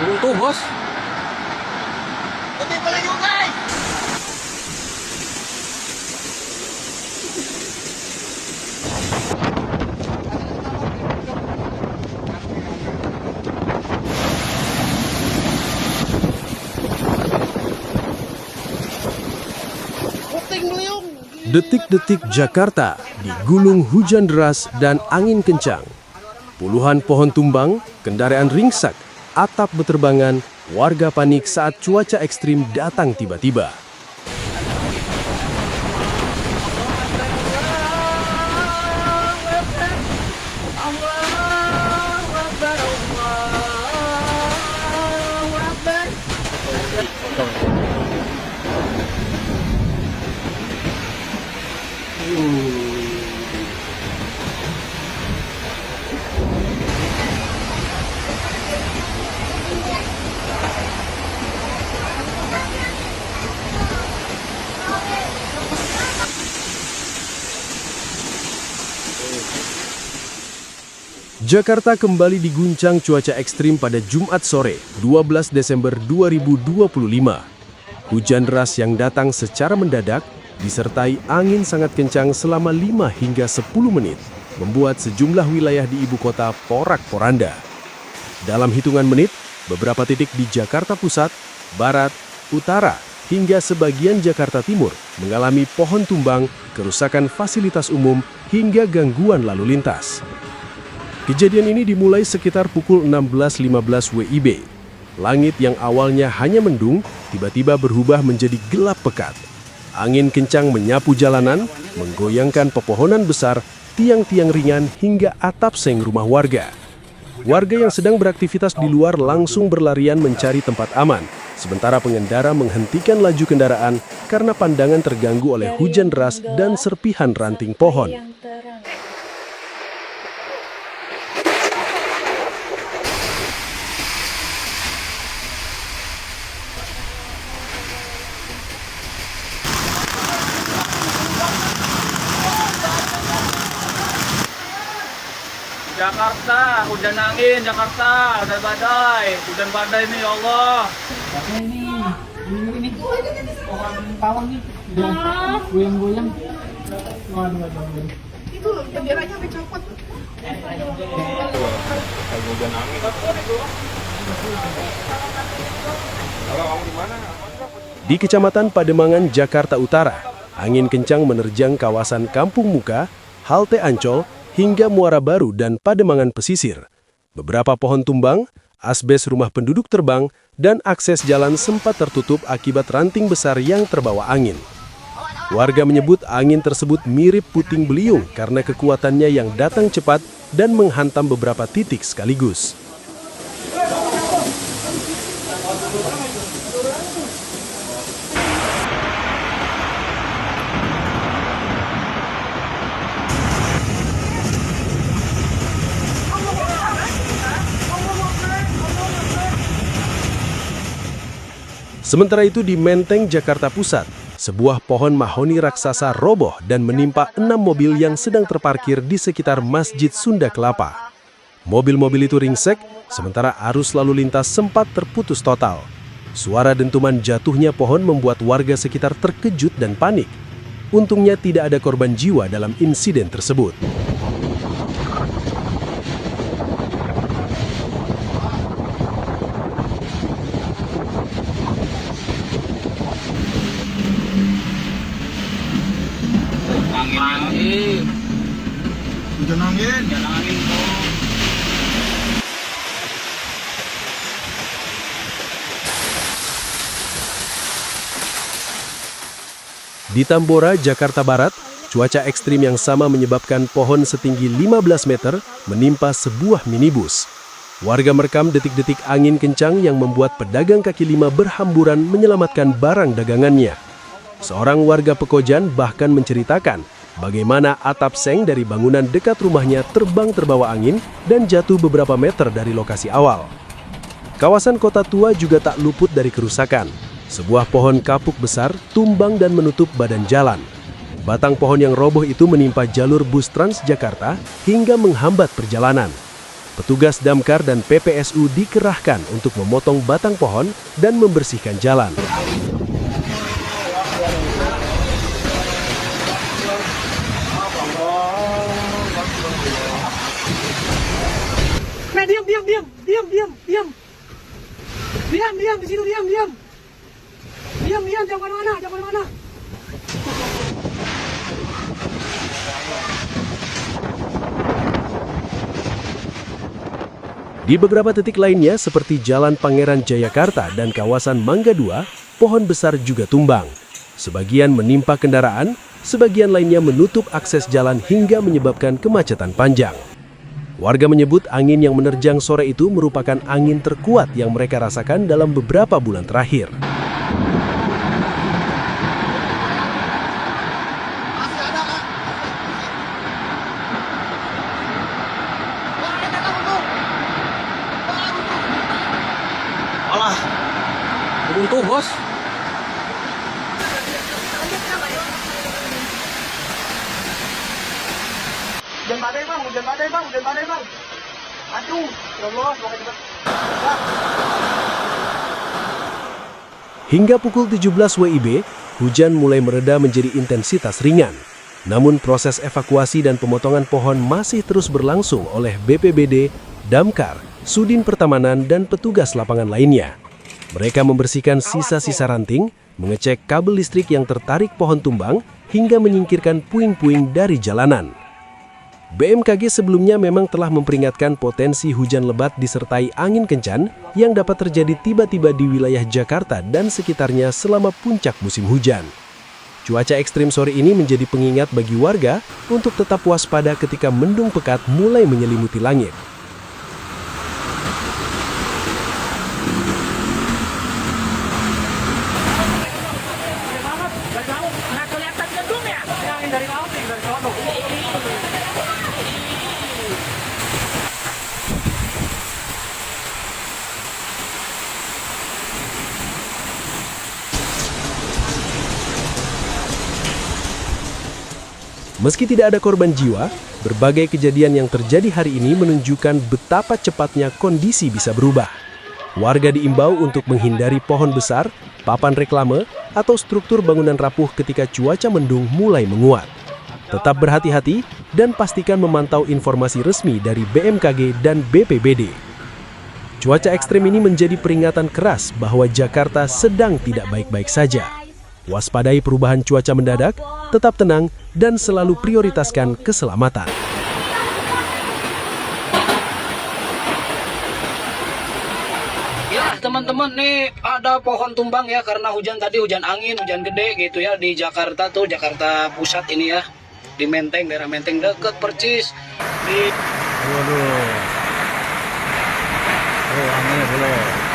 Tuh bos. Putih pelayu guys. Detik-detik Jakarta digulung hujan deras dan angin kencang. Puluhan pohon tumbang, kendaraan ringsek, atap beterbangan, warga panik saat cuaca ekstrim datang tiba-tiba. Jakarta kembali diguncang cuaca ekstrim pada Jumat sore, 12 Desember 2025. Hujan deras yang datang secara mendadak, disertai angin sangat kencang selama 5 hingga 10 menit, membuat sejumlah wilayah di ibu kota porak-poranda. Dalam hitungan menit, beberapa titik di Jakarta Pusat, Barat, Utara, hingga sebagian Jakarta Timur mengalami pohon tumbang, kerusakan fasilitas umum, hingga gangguan lalu lintas. Kejadian ini dimulai sekitar pukul 16.15 WIB. Langit yang awalnya hanya mendung, tiba-tiba berubah menjadi gelap pekat. Angin kencang menyapu jalanan, menggoyangkan pepohonan besar, tiang-tiang ringan, hingga atap seng rumah warga. Warga yang sedang beraktivitas di luar langsung berlarian mencari tempat aman, sementara pengendara menghentikan laju kendaraan karena pandangan terganggu oleh hujan deras dan serpihan ranting pohon. Jakarta, hujan angin, Jakarta, hujan badai nih ya Allah. Ini pohon pawang nih, udah goyang-goyang. Waduh. Itu loh, benderanya sampai copot. Hujan angin. Kalau kamu di mana? Di Kecamatan Pademangan, Jakarta Utara, angin kencang menerjang kawasan Kampung Muka, Halte Ancol, hingga Muara Baru dan Pademangan Pesisir. Beberapa pohon tumbang, asbes rumah penduduk terbang, dan akses jalan sempat tertutup akibat ranting besar yang terbawa angin. Warga menyebut angin tersebut mirip puting beliung karena kekuatannya yang datang cepat dan menghantam beberapa titik sekaligus. Sementara itu di Menteng, Jakarta Pusat, sebuah pohon mahoni raksasa roboh dan menimpa 6 mobil yang sedang terparkir di sekitar Masjid Sunda Kelapa. Mobil-mobil itu ringsek, sementara arus lalu lintas sempat terputus total. Suara dentuman jatuhnya pohon membuat warga sekitar terkejut dan panik. Untungnya tidak ada korban jiwa dalam insiden tersebut. Angin. Hujan angin. Hujan angin tuh. Di Tambora, Jakarta Barat, cuaca ekstrim yang sama menyebabkan pohon setinggi 15 meter menimpa sebuah minibus. Warga merekam detik-detik angin kencang yang membuat pedagang kaki lima berhamburan menyelamatkan barang dagangannya. Seorang warga Pekojan bahkan menceritakan bagaimana atap seng dari bangunan dekat rumahnya terbang terbawa angin dan jatuh beberapa meter dari lokasi awal. Kawasan Kota Tua juga tak luput dari kerusakan. Sebuah pohon kapuk besar tumbang dan menutup badan jalan. Batang pohon yang roboh itu menimpa jalur bus Transjakarta hingga menghambat perjalanan. Petugas damkar dan PPSU dikerahkan untuk memotong batang pohon dan membersihkan jalan. Nah, diam di situ, diam, jangan kemana-mana. Di beberapa titik lainnya seperti Jalan Pangeran Jayakarta dan kawasan Mangga 2, pohon besar juga tumbang. Sebagian menimpa kendaraan, sebagian lainnya menutup akses jalan hingga menyebabkan kemacetan panjang. Warga menyebut angin yang menerjang sore itu merupakan angin terkuat yang mereka rasakan dalam beberapa bulan terakhir. Alah, runtuh bos. Hujan badai bang. Aduh, ya Allah, semoga cepat. Hingga pukul 17 WIB, hujan mulai mereda menjadi intensitas ringan. Namun proses evakuasi dan pemotongan pohon masih terus berlangsung oleh BPBD, Damkar, Sudin Pertamanan, dan petugas lapangan lainnya. Mereka membersihkan sisa-sisa ranting, mengecek kabel listrik yang tertarik pohon tumbang, hingga menyingkirkan puing-puing dari jalanan. BMKG sebelumnya memang telah memperingatkan potensi hujan lebat disertai angin kencang yang dapat terjadi tiba-tiba di wilayah Jakarta dan sekitarnya selama puncak musim hujan. Cuaca ekstrim sore ini menjadi pengingat bagi warga untuk tetap waspada ketika mendung pekat mulai menyelimuti langit. Meski tidak ada korban jiwa, berbagai kejadian yang terjadi hari ini menunjukkan betapa cepatnya kondisi bisa berubah. Warga diimbau untuk menghindari pohon besar, papan reklame, atau struktur bangunan rapuh ketika cuaca mendung mulai menguat. Tetap berhati-hati dan pastikan memantau informasi resmi dari BMKG dan BPBD. Cuaca ekstrem ini menjadi peringatan keras bahwa Jakarta sedang tidak baik-baik saja. Waspadai perubahan cuaca mendadak, tetap tenang, dan selalu prioritaskan keselamatan. Ya teman-teman, nih ada pohon tumbang ya karena hujan tadi, hujan angin, hujan gede gitu ya di Jakarta tuh, Jakarta Pusat ini ya, di Menteng, daerah Menteng deket Percis. Waduh. Oh, anginnya boleh.